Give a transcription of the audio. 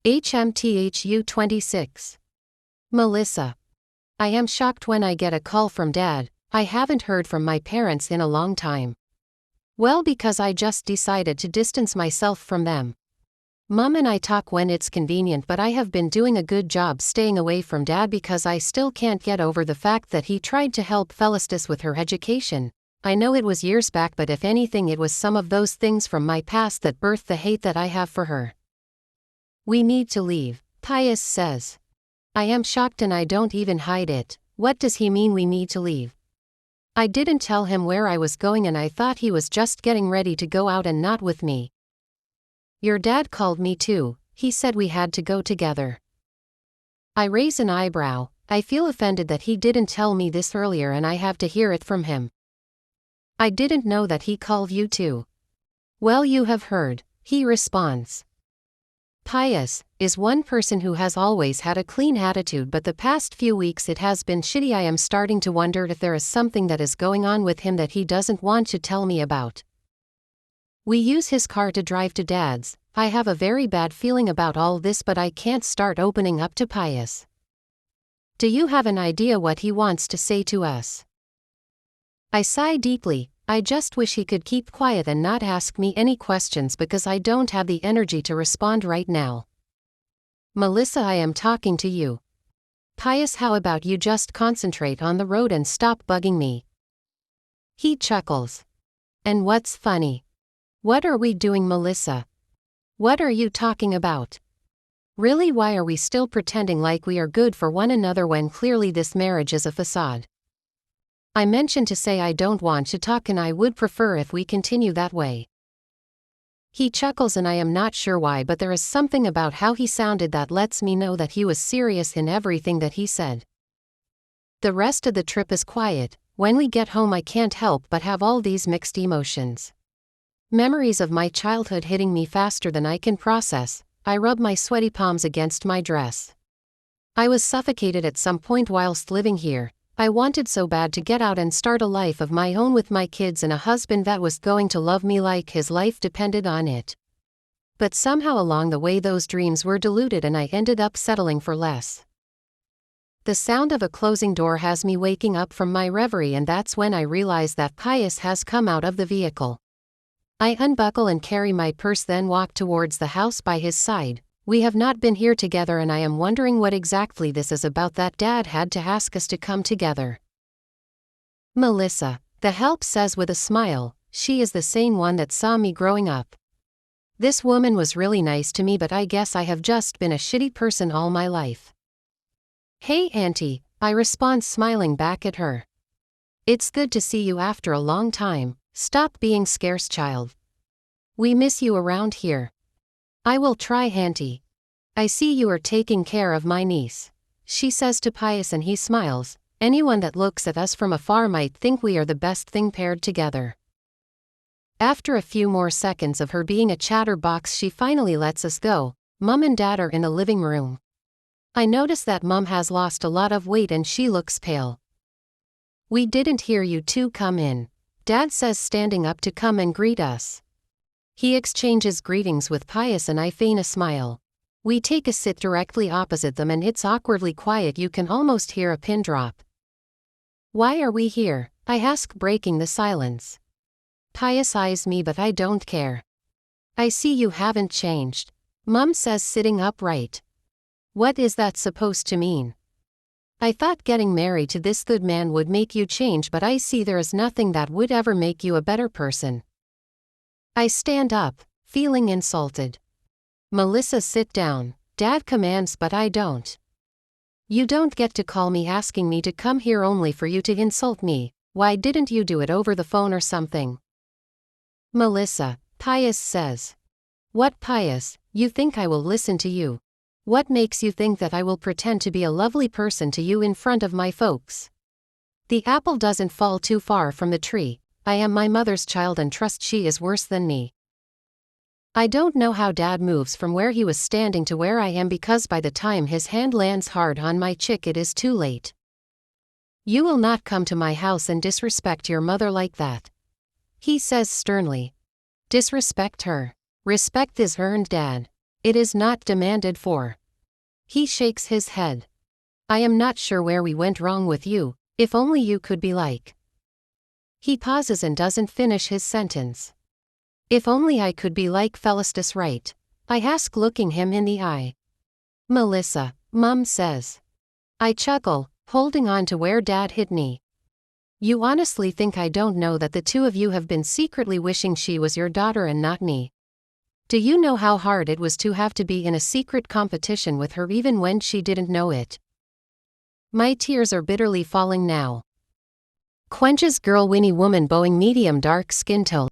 Hmthu 26. Melissa. I am shocked when I get a call from Dad. I haven't heard from my parents in a long time. Well, because I just decided to distance myself from them. Mom and I talk when it's convenient, but I have been doing a good job staying away from Dad because I still can't get over the fact that he tried to help Felicitas with her education. I know it was years back, but if anything it was some of those things from my past that birthed the hate that I have for her. We need to leave, Pius says. I am shocked and I don't even hide it. What does he mean we need to leave? I didn't tell him where I was going and I thought he was just getting ready to go out and not with me. Your dad called me too. He said we had to go together. I raise an eyebrow. I feel offended that he didn't tell me this earlier and I have to hear it from him. I didn't know that he called you too. Well, you have heard, he responds. Pius is one person who has always had a clean attitude, but the past few weeks it has been shitty. I am starting to wonder if there is something that is going on with him that he doesn't want to tell me about. We use his car to drive to Dad's. I have a very bad feeling about all this, but I can't start opening up to Pius. Do you have an idea what he wants to say to us? I sigh deeply. I just wish he could keep quiet and not ask me any questions because I don't have the energy to respond right now. Melissa, I am talking to you. Pius, how about you just concentrate on the road and stop bugging me? He chuckles. And what's funny? What are we doing, Melissa? What are you talking about? Really, why are we still pretending like we are good for one another when clearly this marriage is a facade? I mentioned to say I don't want to talk and I would prefer if we continue that way. He chuckles and I am not sure why, but there is something about how he sounded that lets me know that he was serious in everything that he said. The rest of the trip is quiet. When we get home I can't help but have all these mixed emotions. Memories of my childhood hitting me faster than I can process. I rub my sweaty palms against my dress. I was suffocated at some point whilst living here. I wanted so bad to get out and start a life of my own with my kids and a husband that was going to love me like his life depended on it. But somehow along the way those dreams were diluted and I ended up settling for less. The sound of a closing door has me waking up from my reverie, and that's when I realize that Pius has come out of the vehicle. I unbuckle and carry my purse, then walk towards the house by his side. We have not been here together and I am wondering what exactly this is about that Dad had to ask us to come together. Melissa, the help says with a smile. She is the same one that saw me growing up. This woman was really nice to me, but I guess I have just been a shitty person all my life. Hey Auntie, I respond, smiling back at her. It's good to see you after a long time. Stop being scarce, child. We miss you around here. I will try, Auntie. I see you are taking care of my niece, she says to Pius, and he smiles. Anyone that looks at us from afar might think we are the best thing paired together. After a few more seconds of her being a chatterbox, she finally lets us go. Mom and Dad are in the living room. I notice that Mom has lost a lot of weight and she looks pale. We didn't hear you two come in, Dad says, standing up to come and greet us. He exchanges greetings with Pius and I feign a smile. We take a sit directly opposite them and it's awkwardly quiet. You can almost hear a pin drop. Why are we here? I ask, breaking the silence. Pius eyes me, but I don't care. I see you haven't changed, Mom says, sitting upright. What is that supposed to mean? I thought getting married to this good man would make you change, but I see there is nothing that would ever make you a better person. I stand up, feeling insulted. Melissa, sit down, Dad commands, but I don't. You don't get to call me asking me to come here only for you to insult me. Why didn't you do it over the phone or something? Melissa, Pius says. What, Pius? You think I will listen to you? What makes you think that I will pretend to be a lovely person to you in front of my folks? The apple doesn't fall too far from the tree. I am my mother's child and trust she is worse than me. I don't know how Dad moves from where he was standing to where I am, because by the time his hand lands hard on my cheek it is too late. You will not come to my house and disrespect your mother like that, he says sternly. Disrespect her. Respect is earned, Dad. It is not demanded for. He shakes his head. I am not sure where we went wrong with you, if only you could be like. He pauses and doesn't finish his sentence. If only I could be like Felicitas Wright, I ask, looking him in the eye. Melissa, Mum says. I chuckle, holding on to where Dad hit me. You honestly think I don't know that the two of you have been secretly wishing she was your daughter and not me? Do you know how hard it was to have to be in a secret competition with her even when she didn't know it? My tears are bitterly falling now. Quench's girl Winnie woman bowing medium dark skin tone.